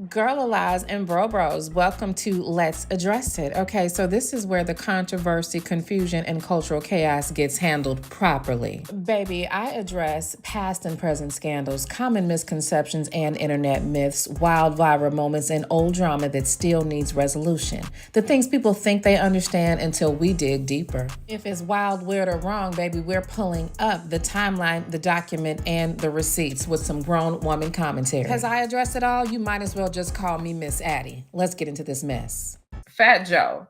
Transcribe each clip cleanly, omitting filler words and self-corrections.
Girl alive and bros, welcome to Let's Address It. Okay, so this is where the controversy, confusion, and cultural chaos gets handled properly. Baby, I address past and present scandals, common misconceptions and internet myths, wild viral moments, and old drama that still needs resolution. The things people think they understand until we dig deeper. If it's wild, weird, or wrong, baby, we're pulling up the timeline, the document, and the receipts with some grown woman commentary. Because I address it all, you might as well just call me Miss Addie. Let's get into this mess. Fat Joe.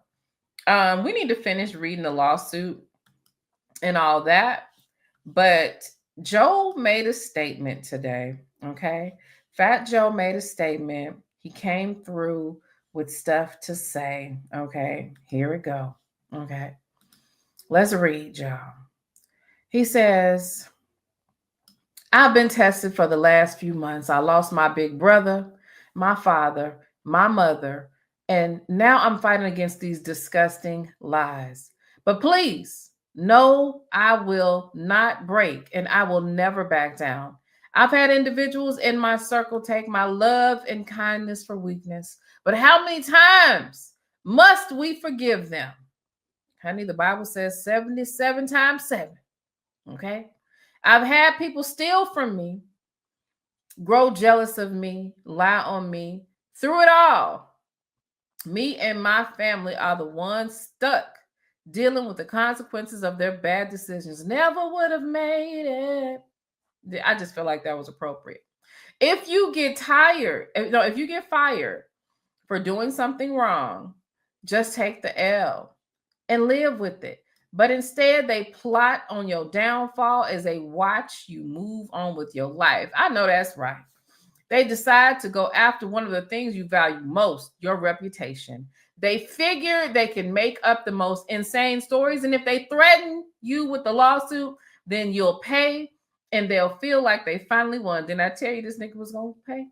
We need to finish reading the lawsuit and all that. But Joe made a statement today, okay? Fat Joe made a statement. He came through with stuff to say, okay? Here we go, okay? Let's read, y'all. He says, I've been tested for the last few months. I lost my big brother, my father, my mother, and now I'm fighting against these disgusting lies. But please, no, I will not break and I will never back down. I've had individuals in my circle take my love and kindness for weakness. But how many times must we forgive them? Honey, the Bible says 77 times 7. Okay? I've had people steal from me, grow jealous of me, lie on me. Through it all, me and my family are the ones stuck dealing with the consequences of their bad decisions. Never would have made it. I just feel like that was appropriate. If you get if you get fired for doing something wrong, just take the L and live with it. But instead, they plot on your downfall as they watch you move on with your life. I know that's right. They decide to go after one of the things you value most, your reputation. They figure they can make up the most insane stories. And if they threaten you with the lawsuit, then you'll pay and they'll feel like they finally won. Didn't I tell you this nigga was going to pay?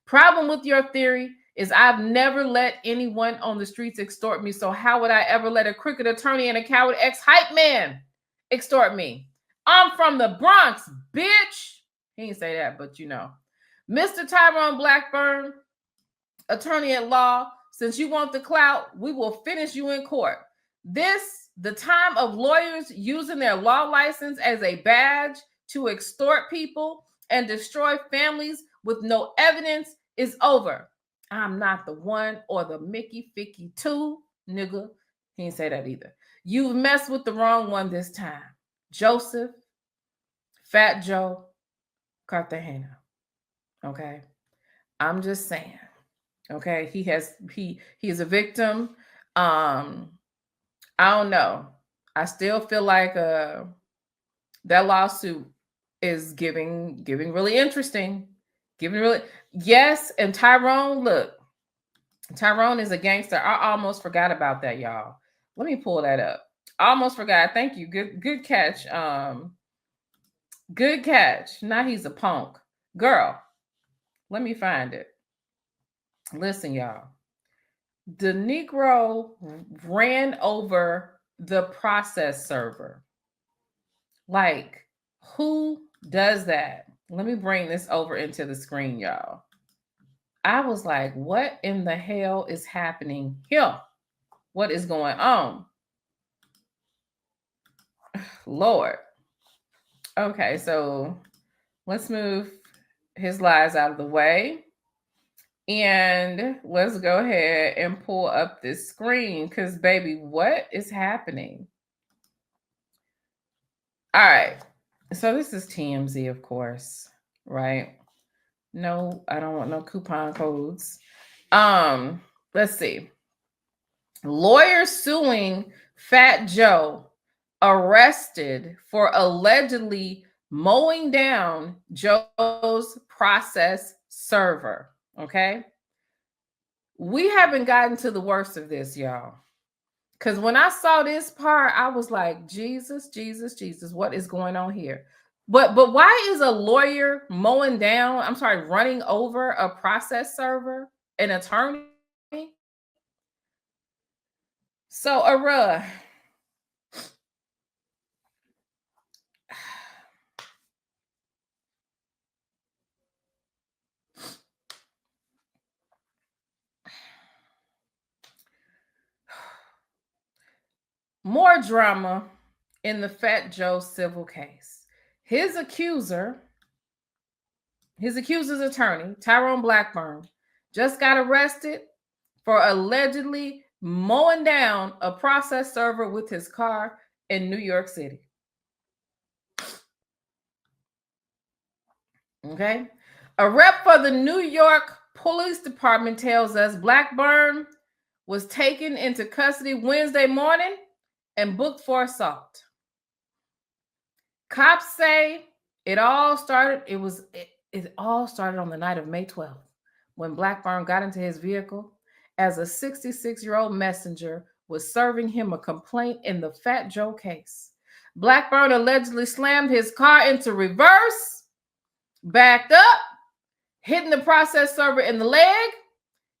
Problem with your theory is I've never let anyone on the streets extort me. So how would I ever let a crooked attorney and a coward ex-hype man extort me? I'm from the Bronx, bitch. He didn't say that, but you know. Mr. Tyrone Blackburn, attorney at law, since you want the clout, we will finish you in court. The time of lawyers using their law license as a badge to extort people and destroy families with no evidence is over. I'm not the one or the Mickey Ficky 2, nigga. He didn't say that either. You've messed with the wrong one this time. Joseph, Fat Joe, Cartagena. Okay. I'm just saying. Okay. He is a victim. I don't know. I still feel like that lawsuit is giving really interesting. Yes, and Tyrone, look. Tyrone is a gangster. I almost forgot about that, y'all. Let me pull that up. Almost forgot. Thank you. Good catch. Good catch. Now he's a punk. Girl, let me find it. Listen, y'all. The Negro ran over the process server. Like, who does that? Let me bring this over into the screen, y'all. I was like, what in the hell is happening here? What is going on? Lord. Okay, so let's move his lies out of the way. And let's go ahead and pull up this screen because, baby, what is happening? All right. So this is TMZ, of course, right? No, I don't want no coupon codes. Let's see. Lawyer suing Fat Joe arrested for allegedly mowing down Joe's process server. Okay. We haven't gotten to the worst of this, y'all. Because when I saw this part, I was like, Jesus, Jesus, Jesus, what is going on here? But why is a lawyer running over a process server, an attorney? So, More drama in the Fat Joe civil case. His accuser's attorney, Tyrone Blackburn, just got arrested for allegedly mowing down a process server with his car in New York City. Okay. A rep for the New York Police Department tells us Blackburn was taken into custody Wednesday morning and booked for assault. Cops say it all started on the night of May 12th when Blackburn got into his vehicle as a 66-year-old messenger was serving him a complaint in the Fat Joe case. Blackburn allegedly slammed his car into reverse, backed up, hitting the process server in the leg,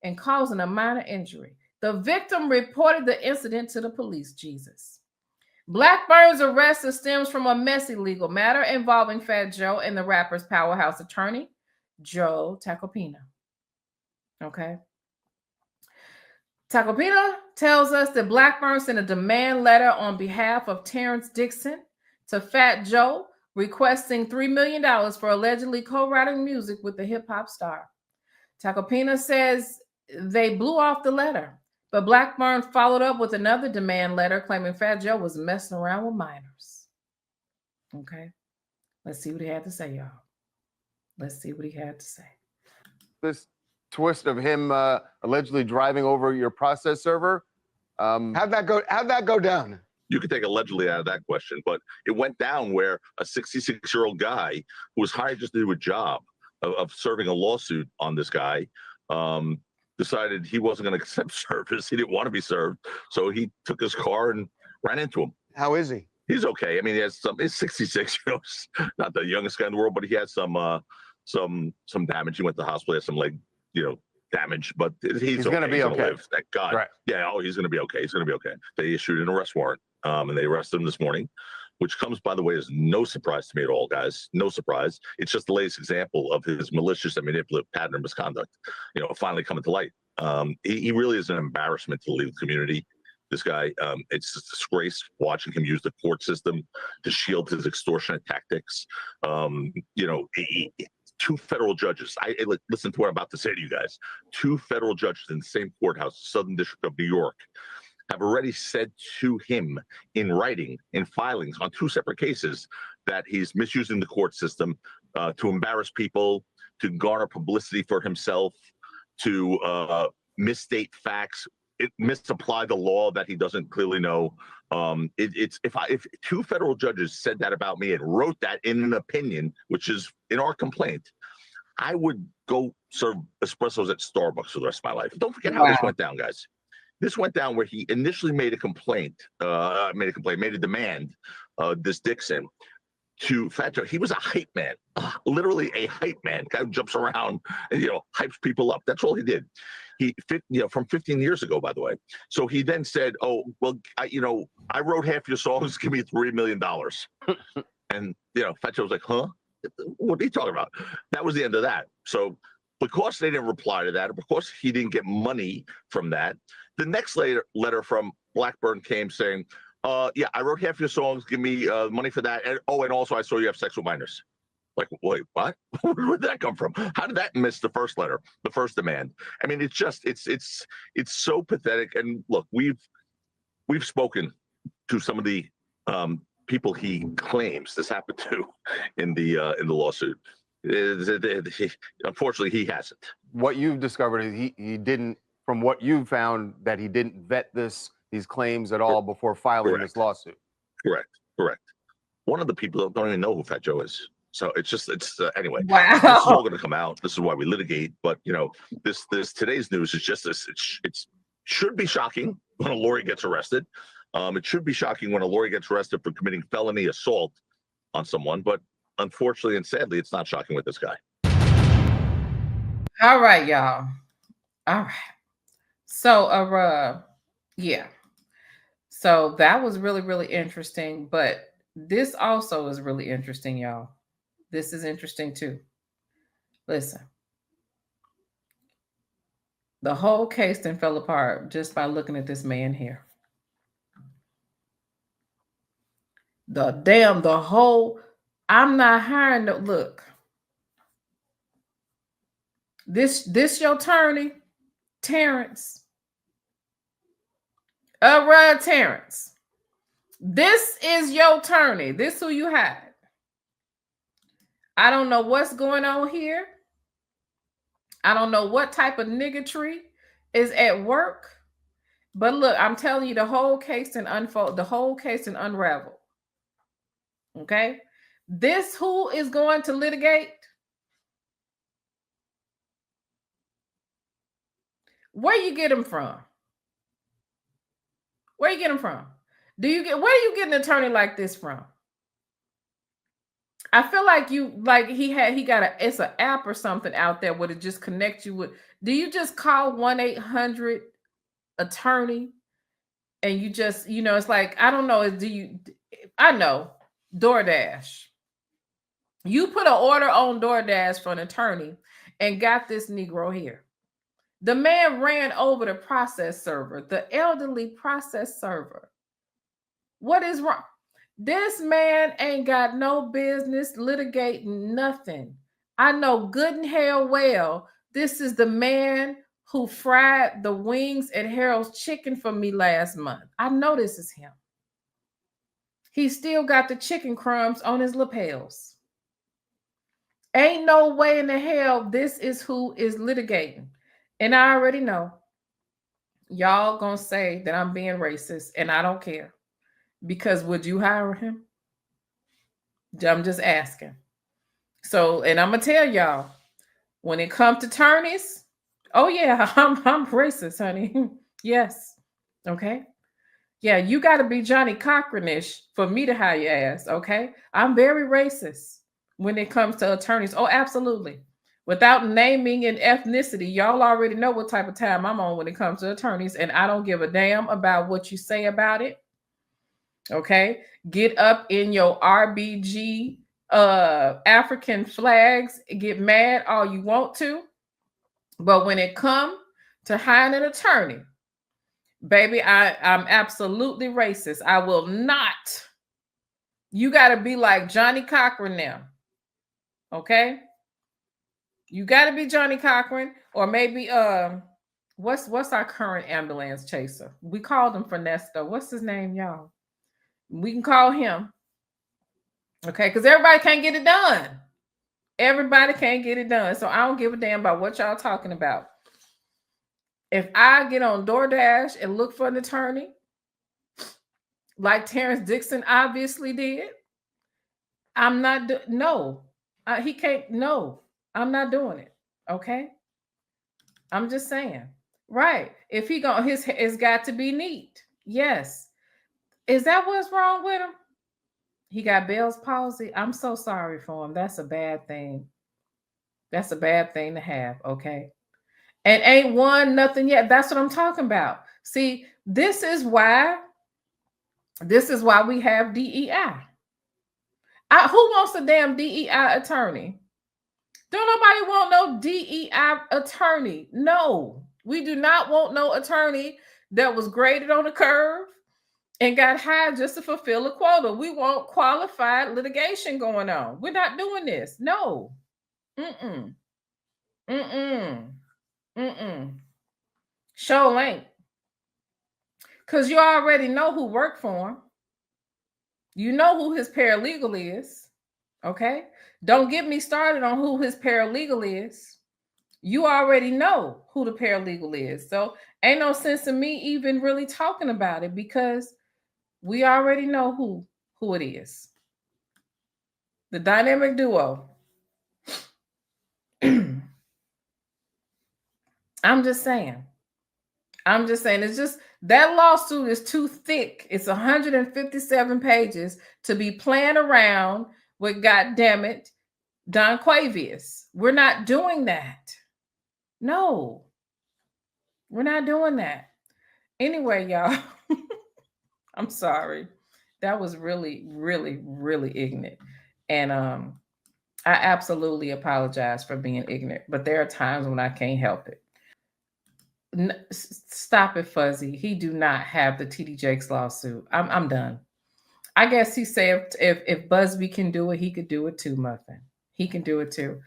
and causing a minor injury. The victim reported the incident to the police. Jesus. Blackburn's arrest stems from a messy legal matter involving Fat Joe and the rapper's powerhouse attorney, Joe Tacopina. Okay. Tacopina tells us that Blackburn sent a demand letter on behalf of Terrence Dixon to Fat Joe requesting $3 million for allegedly co-writing music with the hip-hop star. Tacopina says they blew off the letter, but Blackburn followed up with another demand letter claiming Fat Joe was messing around with minors. Okay, let's see what he had to say, y'all. Let's see what he had to say. This twist of him allegedly driving over your process server. How'd that go down? You could take allegedly out of that question, but it went down where a 66-year-old guy who was hired just to do a job of serving a lawsuit on this guy decided he wasn't going to accept service. He didn't want to be served, so he took his car and ran into him. How is he? He's okay. I mean, he's 66, not the youngest guy in the world, but he had some damage. He went to the hospital, had some leg, damage, but he's going to be okay. Live, thank God. Right. Yeah. Oh, he's going to be okay. He's going to be okay. They issued an arrest warrant, and they arrested him this morning, which comes, by the way, as no surprise to me at all, guys. No surprise. It's just the latest example of his malicious and manipulative pattern of misconduct, finally coming to light. He really is an embarrassment to the legal community. This guy, it's a disgrace watching him use the court system to shield his extortionate tactics. Two federal judges. Listen to what I'm about to say to you guys. Two federal judges in the same courthouse, Southern District of New York, have already said to him in writing, in filings on two separate cases, that he's misusing the court system to embarrass people, to garner publicity for himself, to misstate facts, misapply the law that he doesn't clearly know. If two federal judges said that about me and wrote that in an opinion, which is in our complaint, I would go serve espressos at Starbucks for the rest of my life. Don't forget how this went down, guys. This went down where he initially made a demand, this Dixon, to Fat Joe. He was a hype man, literally a hype man. Guy who jumps around and hypes people up. That's all he did. From 15 years ago, by the way. So he then said, "Oh, well, I wrote half your songs. Give me $3 million." And Fat Joe was like, "Huh? What are you talking about?" That was the end of that. So because they didn't reply to that, or because he didn't get money from that, the next letter from Blackburn came saying, "Yeah, I wrote half your songs. Give me money for that. And also I saw you have sex with minors." Like, wait, what? Where did that come from? How did that miss the first letter, the first demand? I mean, it's so pathetic. And look, we've spoken to some of the people he claims this happened to in the lawsuit. Unfortunately, he hasn't. What you've discovered is he didn't, from what you've found, that he didn't vet these claims at all before filing this lawsuit. Correct. One of the people don't even know who Fat Joe is. So anyway. Wow. This is all going to come out. This is why we litigate. But this today's news is just this. It should be shocking when a lawyer gets arrested. It should be shocking when a lawyer gets arrested for committing felony assault on someone. But unfortunately and sadly, it's not shocking with this guy. All right, y'all. All right. So, yeah. So that was really, really interesting. But this also is really interesting, y'all. This is interesting too. Listen. The whole case then fell apart just by looking at this man here. The whole, I'm not hiring no, look. This your attorney, Terrence. Terrence. This is your attorney. This who you had. I don't know what's going on here. I don't know what type of niggatry is at work. But look, I'm telling you, the whole case can unfold, the whole case can unravel. Okay? This who is going to litigate? Where you get him from? Where you get him from? Where do you get an attorney like this from? I feel like it's an app or something out there where it just connects you with. Do you just call 1-800-attorney and you just, it's like, I don't know, I know, DoorDash. You put an order on DoorDash for an attorney and got this Negro here. The man ran over the process server, the elderly process server. What is wrong? This man ain't got no business litigating nothing. I know good and hell well this is the man who fried the wings at Harold's Chicken for me last month. I know this is him. He still got the chicken crumbs on his lapels. Ain't no way in the hell this is who is litigating. And I already know y'all gonna say that I'm being racist, and I don't care. Because would you hire him? I'm just asking. So, and I'm gonna tell y'all, when it comes to attorneys, oh yeah, I'm racist, honey. Yes. Okay. Yeah, you got to be Johnny Cochran-ish for me to hire your ass. Okay. I'm very racist when it comes to attorneys. Oh, absolutely. Without naming and ethnicity, y'all already know what type of time I'm on when it comes to attorneys, and I don't give a damn about what you say about it. Okay, get up in your RBG African flags, get mad all you want to, but when it comes to hiring an attorney, baby, I'm absolutely racist. I will not. You got to be like Johnny Cochran now. Okay, you got to be Johnny Cochran, or maybe what's our current ambulance chaser? We called him Ernesto. What's his name, y'all? We can call him. Okay, because everybody can't get it done. Everybody can't get it done. So I don't give a damn about what y'all talking about. If I get on DoorDash and look for an attorney, like Terrence Dixon obviously did, I'm not, he can't, no, I'm not doing it. Okay. I'm just saying. Right. If he going, it's got to be neat. Yes. Is that what's wrong with him? He got Bell's palsy. I'm so sorry for him. That's a bad thing. That's a bad thing to have. Okay. And ain't won nothing yet. That's what I'm talking about. See, this is why we have DEI. Who wants a damn DEI attorney? Don't nobody want no DEI attorney. No, we do not want no attorney that was graded on a curve and got hired just to fulfill a quota. We want qualified litigation going on. We're not doing this. No. Sure ain't. Because you already know who worked for him. You know who his paralegal is. Okay? Don't get me started on who his paralegal is. You already know who the paralegal is. So ain't no sense in me even really talking about it because we already know who it is. The dynamic duo. I'm just saying. It's just that lawsuit is too thick. It's 157 pages to be playing around with, goddamn it, Don Quavius. We're not doing that. No, we're not doing that. Anyway, y'all, I'm sorry. That was really, really, really ignorant. And I absolutely apologize for being ignorant, but there are times when I can't help it. Stop it, Fuzzy. He do not have the TD Jakes lawsuit. I'm done. I guess he said if Busby can do it, he could do it too, Muffin. He can do it too.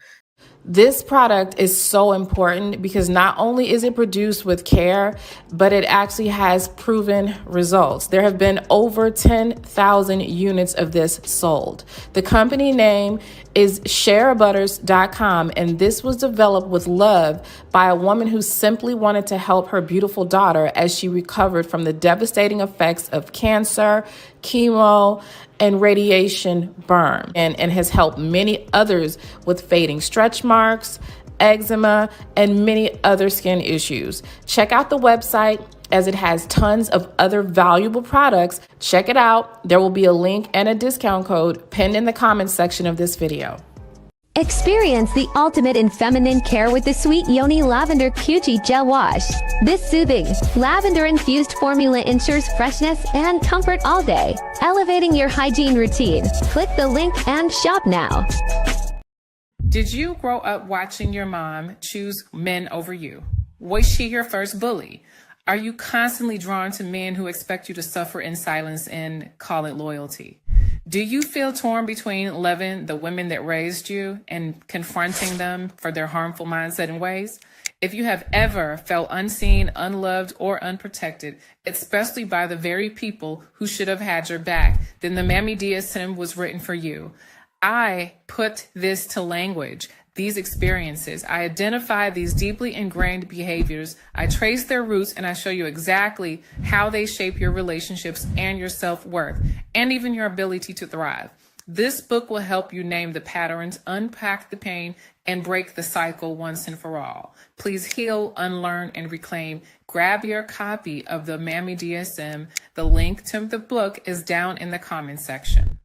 This product is so important because not only is it produced with care, but it actually has proven results. There have been over 10,000 units of this sold. The company name is sharebutters.com, and this was developed with love by a woman who simply wanted to help her beautiful daughter as she recovered from the devastating effects of cancer, chemo, and radiation burn, and has helped many others with fading stretch marks, eczema, and many other skin issues. Check out the website as it has tons of other valuable products. Check it out. There will be a link and a discount code pinned in the comments section of this video. Experience the ultimate in feminine care with the Sweet Yoni Lavender QG Gel Wash. This soothing, lavender-infused formula ensures freshness and comfort all day, elevating your hygiene routine. Click the link and shop now. Did you grow up watching your mom choose men over you? Was she your first bully? Are you constantly drawn to men who expect you to suffer in silence and call it loyalty? Do you feel torn between loving the women that raised you and confronting them for their harmful mindset and ways? If you have ever felt unseen, unloved, or unprotected, especially by the very people who should have had your back, then the Mammy DSM was written for you. I put this to language, these experiences. I identify these deeply ingrained behaviors. I trace their roots, and I show you exactly how they shape your relationships and your self-worth, and even your ability to thrive. This book will help you name the patterns, unpack the pain, and break the cycle once and for all. Please heal, unlearn, and reclaim. Grab your copy of the Mammy DSM. The link to the book is down in the comment section.